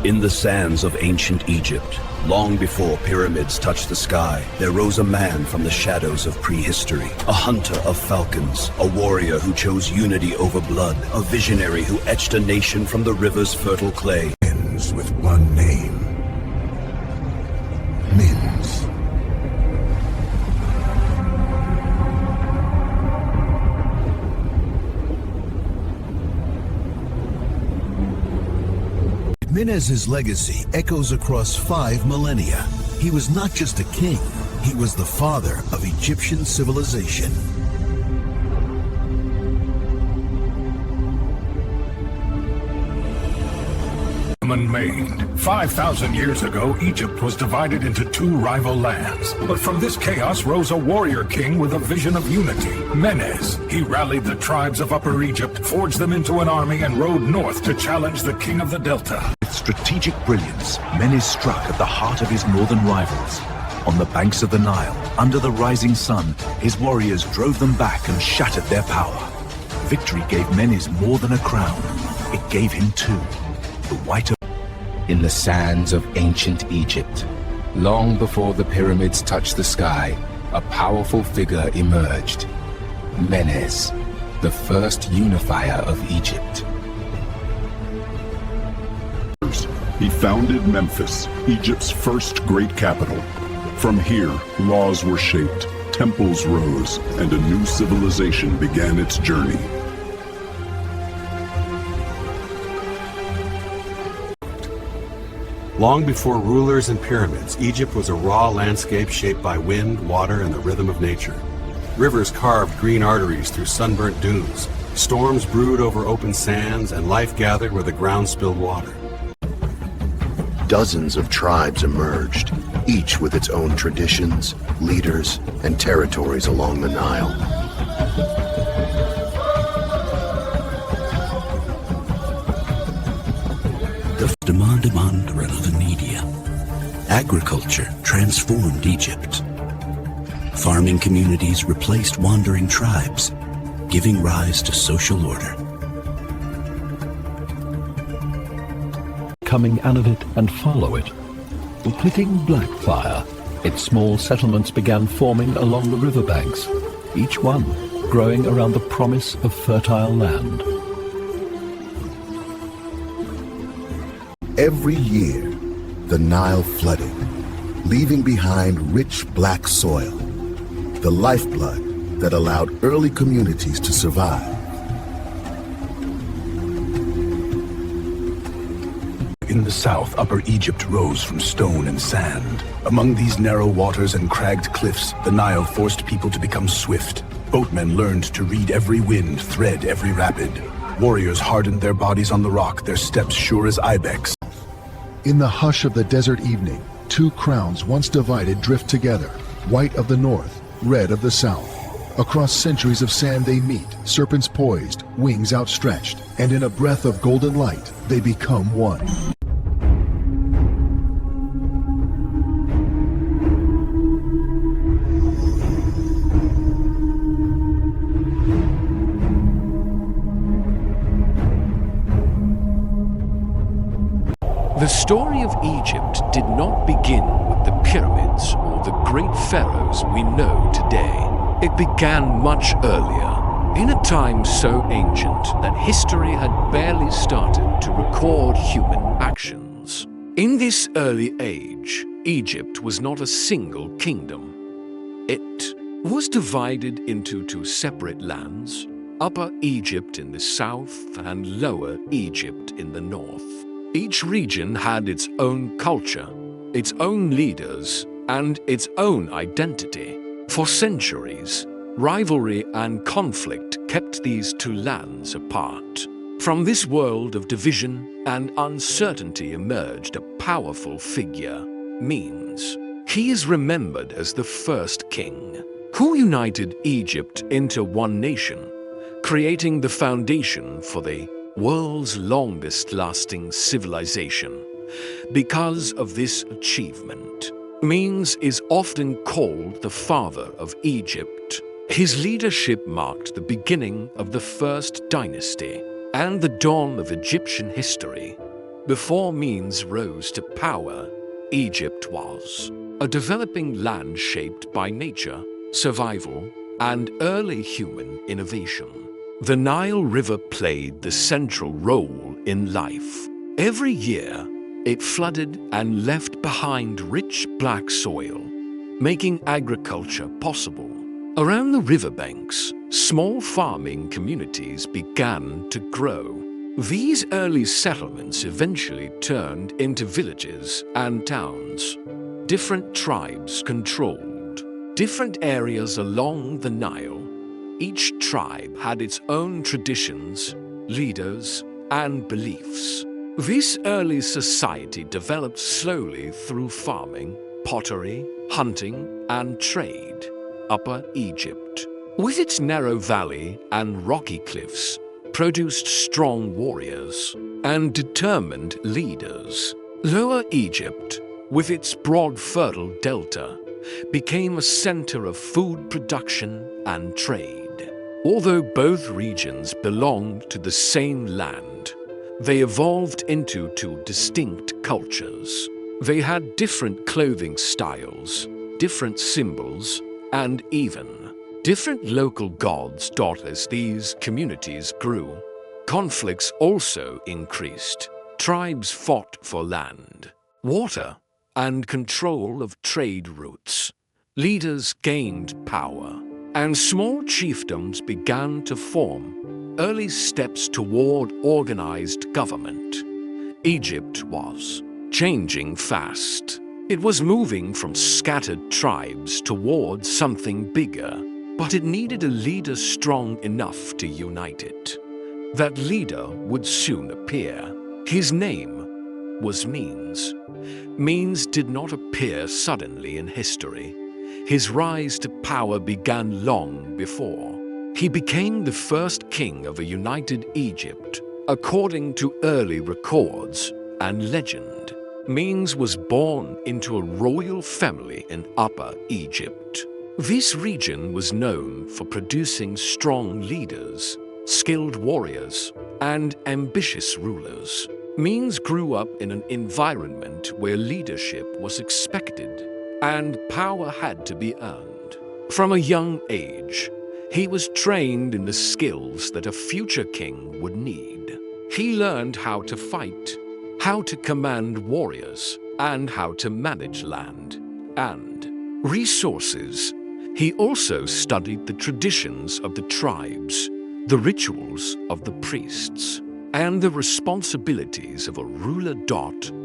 In the sands of ancient Egypt, long before pyramids touched the sky, there rose a man from the shadows of prehistory, a hunter of falcons, a warrior who chose unity over blood, a visionary who etched a nation from the river's fertile clay. Ends with one name. Mins. Menez's legacy echoes across 5 millennia. He was not just a king, he was the father of Egyptian civilization. Made. 5,000 years ago, Egypt was divided into 2 rival lands. But from this chaos rose a warrior king with a vision of unity, Menes. He rallied the tribes of Upper Egypt, forged them into an army, and rode north to challenge the king of the Delta. With strategic brilliance, Menes struck at the heart of his northern rivals. On the banks of the Nile, under the rising sun, his warriors drove them back and shattered their power. Victory gave Menes more than a crown. It gave him 2. The white of in the sands of ancient Egypt, long before the pyramids touched the sky, a powerful figure emerged. Menes, the first unifier of Egypt. He founded Memphis, Egypt's first great capital. From here, laws were shaped, temples rose, and a new civilization began its journey. Long before rulers and pyramids, Egypt was a raw landscape shaped by wind, water, and the rhythm of nature. Rivers carved green arteries through sunburnt dunes. Storms brewed over open sands, and life gathered where the ground spilled water. Dozens of tribes emerged, each with its own traditions, leaders, and territories along the Nile. Demand relevant media. Agriculture transformed Egypt. Farming communities replaced wandering tribes, giving rise to social order. Coming out of it and follow it. Clicking Blackfire, its small settlements began forming along the riverbanks, each one growing around the promise of fertile land. Every year, the Nile flooded, leaving behind rich black soil, the lifeblood that allowed early communities to survive. In the south, Upper Egypt rose from stone and sand. Among these narrow waters and cragged cliffs, the Nile forced people to become swift. Boatmen learned to read every wind, thread every rapid. Warriors hardened their bodies on the rock, their steps sure as ibex. In the hush of the desert evening, 2 crowns once divided drift together, white of the north, red of the south. Across centuries of sand they meet, serpents poised, wings outstretched, and in a breath of golden light, they become one. The story of Egypt did not begin with the pyramids or the great pharaohs we know today. It began much earlier, in a time so ancient that history had barely started to record human actions. In this early age, Egypt was not a single kingdom. It was divided into 2 separate lands, Upper Egypt in the south and Lower Egypt in the north. Each region had its own culture, its own leaders, and its own identity. For centuries, rivalry and conflict kept these 2 lands apart. From this world of division and uncertainty emerged a powerful figure, Menes. He is remembered as the first king, who united Egypt into one nation, creating the foundation for the world's longest-lasting civilization. Because of this achievement, Menes is often called the father of Egypt. His leadership marked the beginning of the first dynasty and the dawn of Egyptian history. Before Menes rose to power, Egypt was a developing land shaped by nature, survival, and early human innovation. The Nile River played the central role in life. Every year, it flooded and left behind rich black soil, making agriculture possible. Around the riverbanks, small farming communities began to grow. These early settlements eventually turned into villages and towns. Different tribes controlled different areas along the Nile. Each tribe had its own traditions, leaders, and beliefs. This early society developed slowly through farming, pottery, hunting, and trade. Upper Egypt, with its narrow valley and rocky cliffs, produced strong warriors and determined leaders. Lower Egypt, with its broad fertile delta, became a center of food production and trade. Although both regions belonged to the same land, they evolved into two distinct cultures. They had different clothing styles, different symbols, and even different local gods. As these communities grew, conflicts also increased. Tribes fought for land, water, and control of trade routes. Leaders gained power, and small chiefdoms began to form, early steps toward organized government. Egypt was changing fast. It was moving from scattered tribes towards something bigger, but it needed a leader strong enough to unite it. That leader would soon appear. His name was Menes. Menes did not appear suddenly in history. His rise to power began long before. He became the first king of a united Egypt, according to early records and legend. Menes was born into a royal family in Upper Egypt. This region was known for producing strong leaders, skilled warriors, and ambitious rulers. Menes grew up in an environment where leadership was expected and power had to be earned. From a young age, he was trained in the skills that a future king would need. He learned how to fight, how to command warriors, and how to manage land and resources. He also studied the traditions of the tribes, the rituals of the priests, and the responsibilities of a ruler.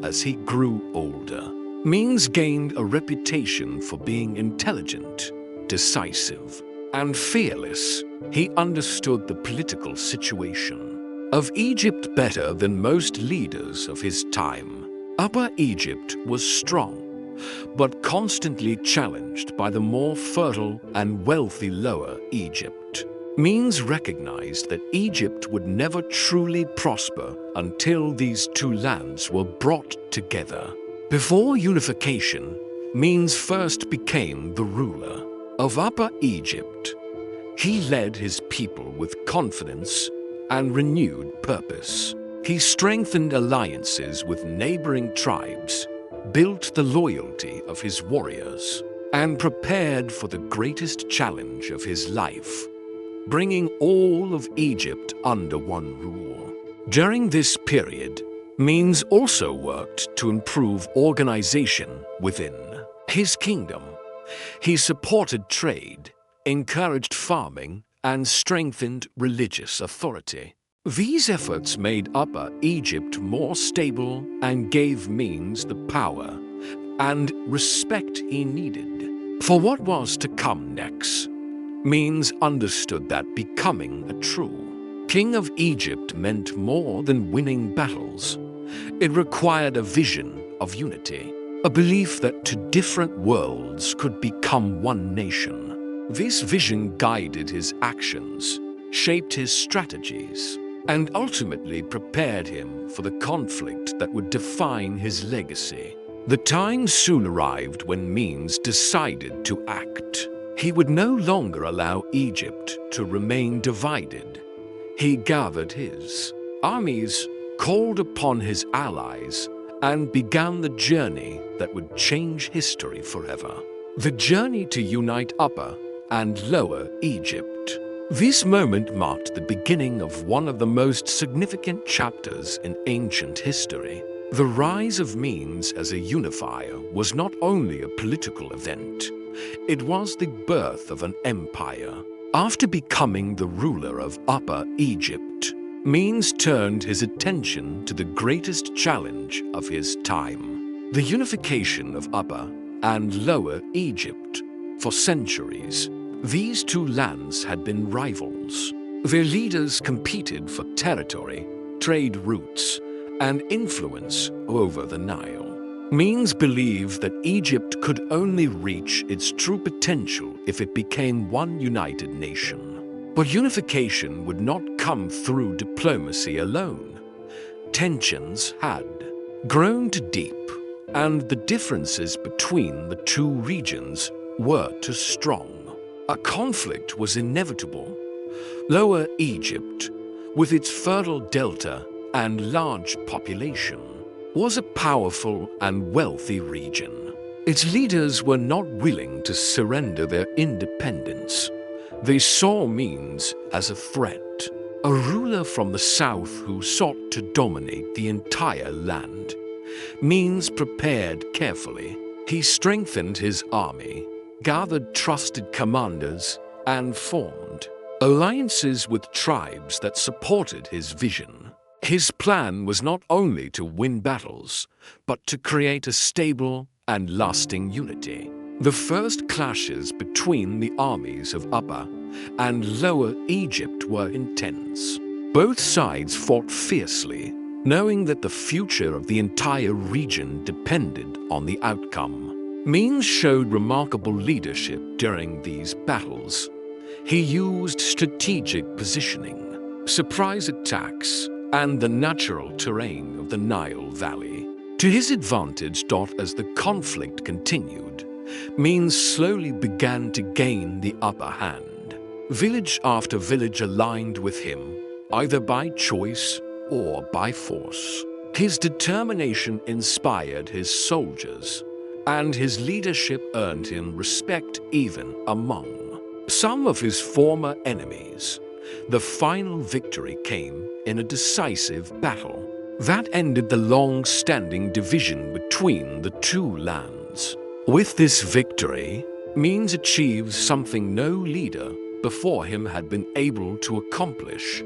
As he grew older, Menes gained a reputation for being intelligent, decisive, and fearless. He understood the political situation of Egypt better than most leaders of his time. Upper Egypt was strong, but constantly challenged by the more fertile and wealthy Lower Egypt. Menes recognized that Egypt would never truly prosper until these two lands were brought together. Before unification, Menes first became the ruler of Upper Egypt. He led his people with confidence and renewed purpose. He strengthened alliances with neighboring tribes, built the loyalty of his warriors, and prepared for the greatest challenge of his life, bringing all of Egypt under one rule. During this period, Menes also worked to improve organization within his kingdom. He supported trade, encouraged farming, and strengthened religious authority. These efforts made Upper Egypt more stable and gave Menes the power and respect he needed for what was to come next. Menes understood that becoming a true king of Egypt meant more than winning battles. It required a vision of unity, a belief that two different worlds could become one nation. This vision guided his actions, shaped his strategies, and ultimately prepared him for the conflict that would define his legacy. The time soon arrived when Menes decided to act. He would no longer allow Egypt to remain divided. He gathered his armies, called upon his allies, and began the journey that would change history forever. The journey to unite Upper and Lower Egypt. This moment marked the beginning of one of the most significant chapters in ancient history. The rise of Menes as a unifier was not only a political event, it was the birth of an empire. After becoming the ruler of Upper Egypt, Menes turned his attention to the greatest challenge of his time, the unification of Upper and Lower Egypt. For centuries, these two lands had been rivals. Their leaders competed for territory, trade routes, and influence over the Nile. Menes believed that Egypt could only reach its true potential if it became one united nation. But unification would not come through diplomacy alone. Tensions had grown too deep, and the differences between the two regions were too strong. A conflict was inevitable. Lower Egypt, with its fertile delta and large population, was a powerful and wealthy region. Its leaders were not willing to surrender their independence. They saw Menes as a threat, a ruler from the south who sought to dominate the entire land. Menes prepared carefully. He strengthened his army, gathered trusted commanders, and formed alliances with tribes that supported his vision. His plan was not only to win battles, but to create a stable and lasting unity. The first clashes between the armies of Upper and Lower Egypt were intense. Both sides fought fiercely, knowing that the future of the entire region depended on the outcome. Menes showed remarkable leadership during these battles. He used strategic positioning, surprise attacks, and the natural terrain of the Nile Valley to his advantage. As the conflict continued, Menes slowly began to gain the upper hand. Village after village aligned with him, either by choice or by force. His determination inspired his soldiers, and his leadership earned him respect even among some of his former enemies. The final victory came in a decisive battle that ended the long-standing division between the two lands. With this victory, Menes achieved something no leader before him had been able to accomplish.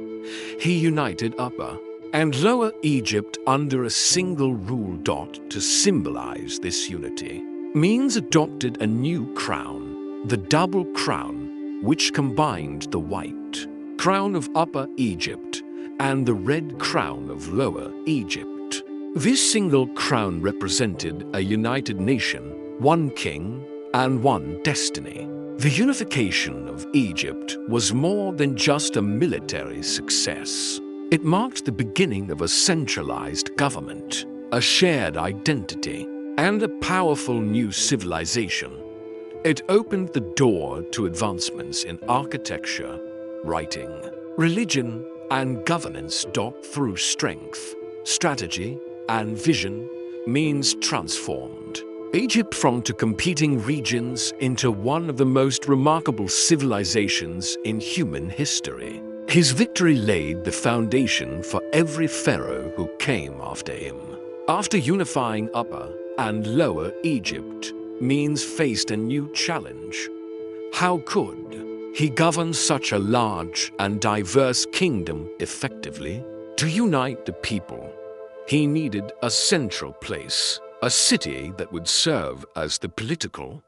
He united Upper and Lower Egypt under a single rule. To symbolize this unity, Menes adopted a new crown, the double crown, which combined the white crown of Upper Egypt and the red crown of Lower Egypt. This single crown represented a united nation, one king, and one destiny. The unification of Egypt was more than just a military success. It marked the beginning of a centralized government, a shared identity, and a powerful new civilization. It opened the door to advancements in architecture, writing, religion, and governance. Through strength, strategy, and vision, Menes transformed Egypt from two competing regions into one of the most remarkable civilizations in human history. His victory laid the foundation for every pharaoh who came after him. After unifying Upper and Lower Egypt, Menes faced a new challenge. How could he govern such a large and diverse kingdom effectively? To unite the people, he needed a central place, a city that would serve as the political,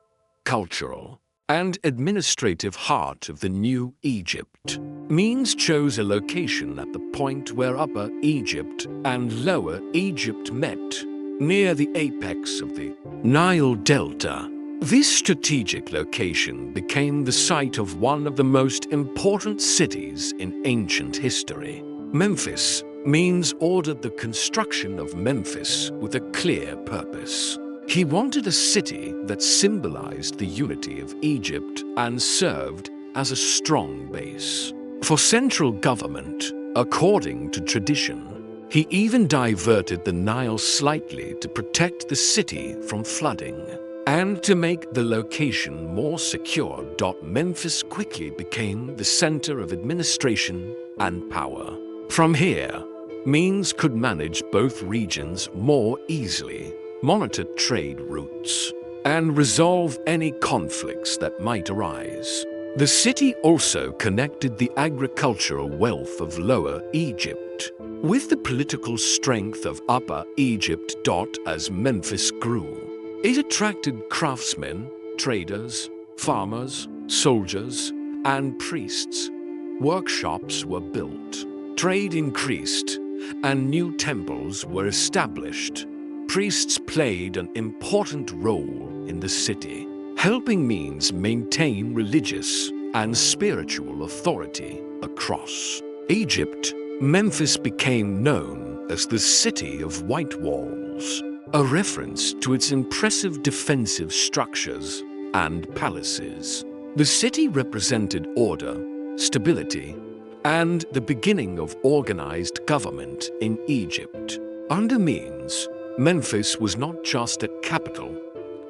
cultural, and administrative heart of the new Egypt. Menes chose a location at the point where Upper Egypt and Lower Egypt met, near the apex of the Nile Delta. This strategic location became the site of one of the most important cities in ancient history, Memphis. Menes ordered the construction of Memphis with a clear purpose. He wanted a city that symbolized the unity of Egypt and served as a strong base for central government. According to tradition, He even diverted the Nile slightly to protect the city from flooding. And to make the location more secure, Memphis quickly became the center of administration and power. From here, Menes could manage both regions more easily, monitor trade routes, and resolve any conflicts that might arise. The city also connected the agricultural wealth of Lower Egypt with the political strength of Upper Egypt. As Memphis grew, it attracted craftsmen, traders, farmers, soldiers, and priests. Workshops were built, trade increased, and new temples were established. Priests played an important role in the city, helping Menes maintain religious and spiritual authority across Egypt. Memphis became known as the City of White Walls, a reference to its impressive defensive structures and palaces. The city represented order, stability, and the beginning of organized government in Egypt. Under Menes, Memphis was not just a capital,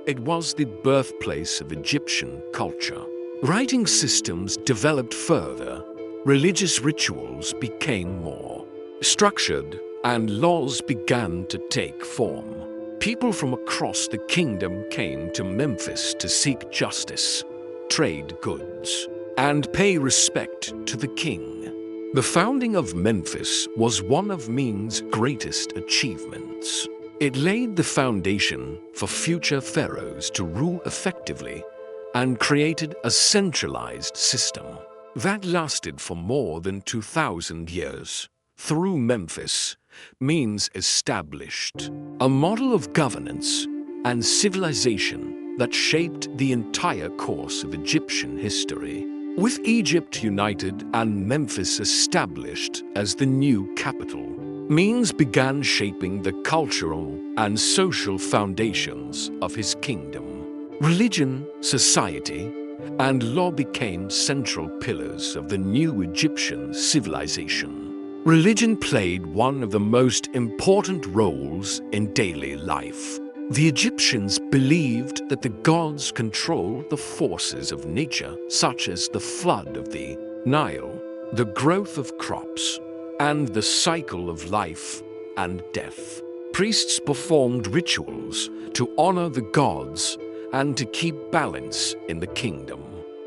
it was the birthplace of Egyptian culture. Writing systems developed further, religious rituals became more structured, and laws began to take form. People from across the kingdom came to Memphis to seek justice, trade goods, and pay respect to the king. The founding of Memphis was one of Menes' greatest achievements. It laid the foundation for future pharaohs to rule effectively and created a centralized system that lasted for more than 2,000 years. Through Memphis, Menes established a model of governance and civilization that shaped the entire course of Egyptian history. With Egypt united and Memphis established as the new capital, Menes began shaping the cultural and social foundations of his kingdom. Religion, society, and law became central pillars of the new Egyptian civilization. Religion played one of the most important roles in daily life. The Egyptians believed that the gods controlled the forces of nature, such as the flood of the Nile, the growth of crops, and the cycle of life and death. Priests performed rituals to honor the gods and to keep balance in the kingdom.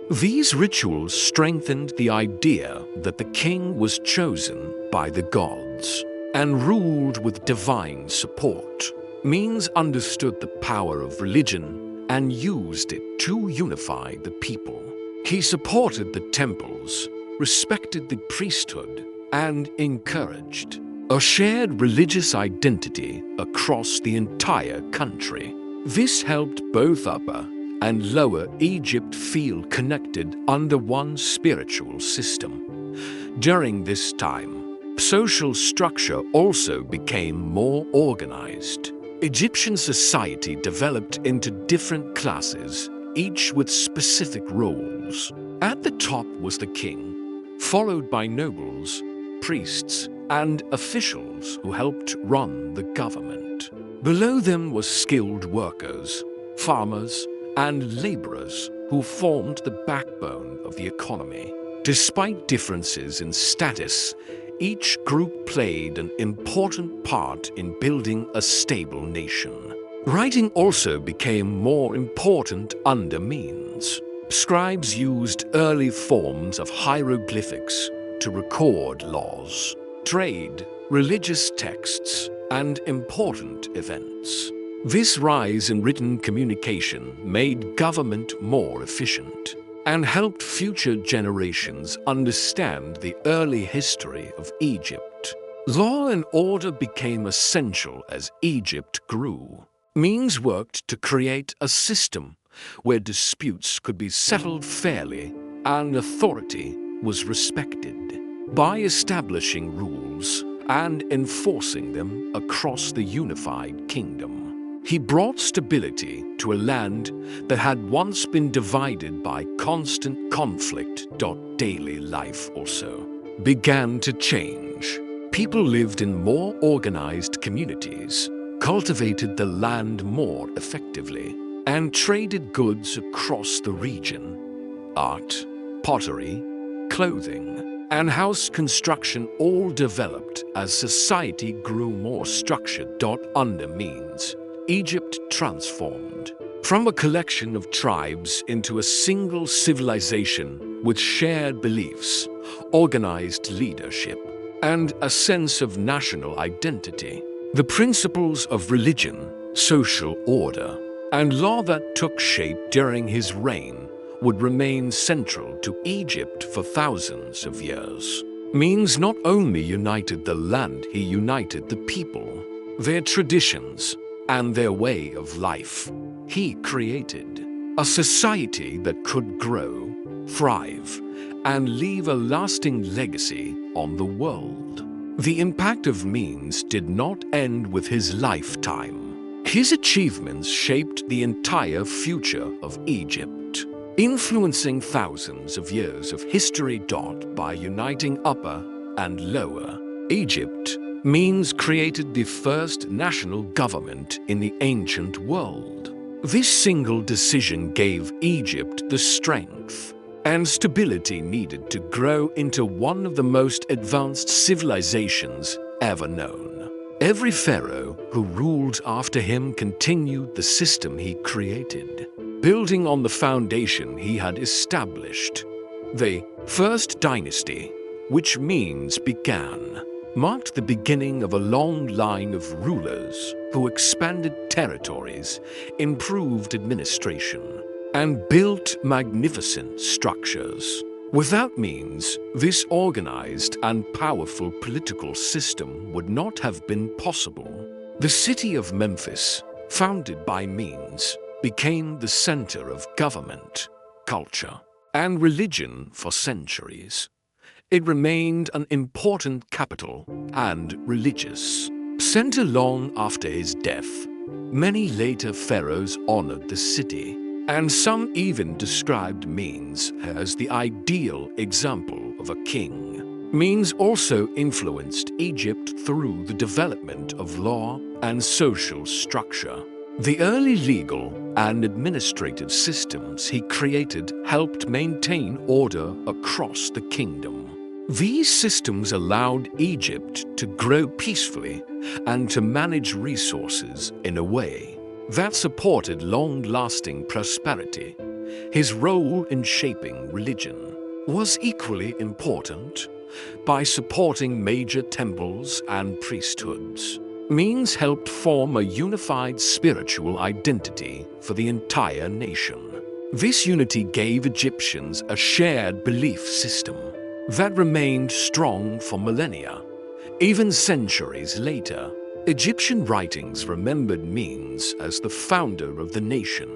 These rituals strengthened the idea that the king was chosen by the gods and ruled with divine support. Menes understood the power of religion and used it to unify the people. He supported the temples, respected the priesthood, and encouraged a shared religious identity across the entire country. This helped both Upper and Lower Egypt feel connected under one spiritual system. During this time, social structure also became more organized. Egyptian society developed into different classes, each with specific roles. At the top was the king, followed by nobles, priests, and officials who helped run the government. Below them were skilled workers, farmers, and laborers who formed the backbone of the economy. Despite differences in status, each group played an important part in building a stable nation. Writing also became more important under Menes. Scribes used early forms of hieroglyphics to record laws, trade, religious texts, and important events. This rise in written communication made government more efficient and helped future generations understand the early history of Egypt. Law and order became essential as Egypt grew. Menes worked to create a system where disputes could be settled fairly and authority was respected. By establishing rules and enforcing them across the unified kingdom, he brought stability to a land that had once been divided by constant conflict. Daily life also began to change. People lived in more organized communities, cultivated the land more effectively, and traded goods across the region. Art, pottery, clothing, and house construction all developed as society grew more structured. Under means, Egypt transformed from a collection of tribes into a single civilization with shared beliefs, organized leadership, and a sense of national identity. The principles of religion, social order, and law that took shape during his reign would remain central to Egypt for thousands of years. Means not only united the land, he united the people, their traditions, and their way of life. He created a society that could grow, thrive, and leave a lasting legacy on the world. The impact of Menes did not end with his lifetime. His achievements shaped the entire future of Egypt, influencing thousands of years of history. By uniting Upper and Lower Egypt, Menes created the first national government in the ancient world. This single decision gave Egypt the strength and stability needed to grow into one of the most advanced civilizations ever known. Every pharaoh who ruled after him continued the system he created, building on the foundation he had established. The first dynasty, which Menes began, marked the beginning of a long line of rulers who expanded territories, improved administration, and built magnificent structures. Without Menes, this organized and powerful political system would not have been possible. The city of Memphis, founded by Menes, became the center of government, culture, and religion for centuries. It remained an important capital and religious center long after his death. Many later pharaohs honored the city, and some even described Menes as the ideal example of a king. Menes also influenced Egypt through the development of law and social structure. The early legal and administrative systems he created helped maintain order across the kingdom. These systems allowed Egypt to grow peacefully and to manage resources in a way that supported long-lasting prosperity. His role in shaping religion was equally important. By supporting major temples and priesthoods, Menes helped form a unified spiritual identity for the entire nation. This unity gave Egyptians a shared belief system that remained strong for millennia. Even centuries later, Egyptian writings remembered Menes as the founder of the nation.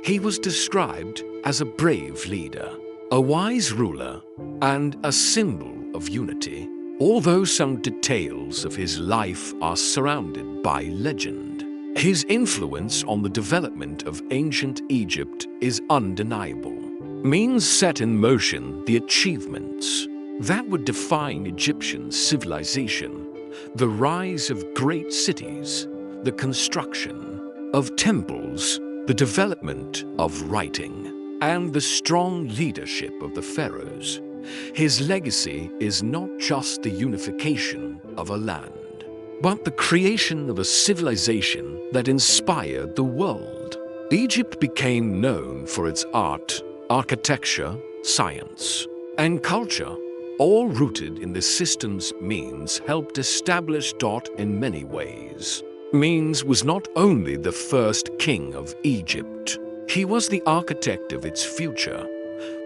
He was described as a brave leader, a wise ruler, and a symbol of unity, although some details of his life are surrounded by legend. His influence on the development of ancient Egypt is undeniable. Menes set in motion the achievements that would define Egyptian civilization: the rise of great cities, the construction of temples, the development of writing, and the strong leadership of the pharaohs. His legacy is not just the unification of a land, but the creation of a civilization that inspired the world. Egypt became known for its art, architecture, science, and culture, all rooted in the systems Menes helped establish. In many ways, Menes was not only the first king of Egypt, he was the architect of its future.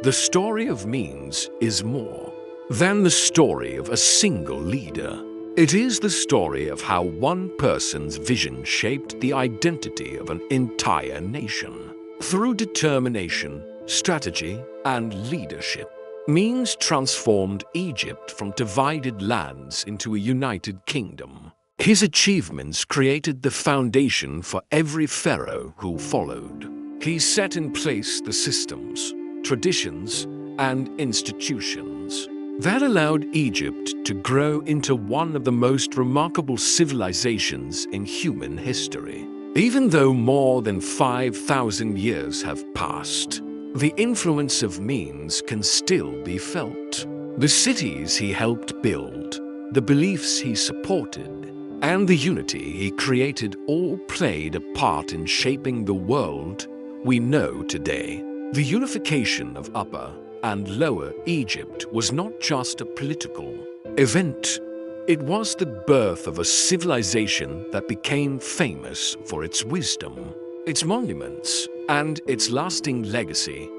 The story of Menes is more than the story of a single leader. It is the story of how one person's vision shaped the identity of an entire nation. Through determination, strategy, and leadership, Menes transformed Egypt from divided lands into a united kingdom. His achievements created the foundation for every pharaoh who followed. He set in place the systems, traditions, and institutions That allowed Egypt to grow into one of the most remarkable civilizations in human history. Even though more than 5,000 years have passed, the influence of Menes can still be felt. The cities he helped build, the beliefs he supported, and the unity he created all played a part in shaping the world we know today. The unification of Upper and Lower Egypt was not just a political event. It was the birth of a civilization that became famous for its wisdom, its monuments, and its lasting legacy.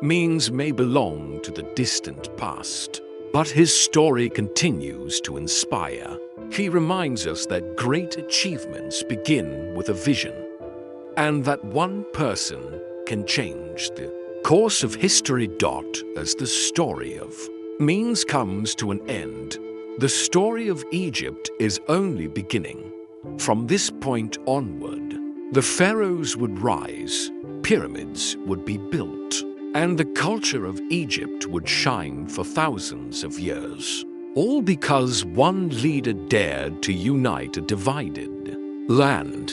Menes may belong to the distant past, but his story continues to inspire. He reminds us that great achievements begin with a vision, and that one person can change the course of history. As the story of Menes comes to an end, the story of Egypt is only beginning. From this point onward, the pharaohs would rise, pyramids would be built, and the culture of Egypt would shine for thousands of years. All because one leader dared to unite a divided land.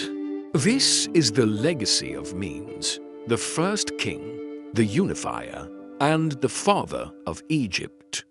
This is the legacy of Menes, the first king, the unifier, and the father of Egypt.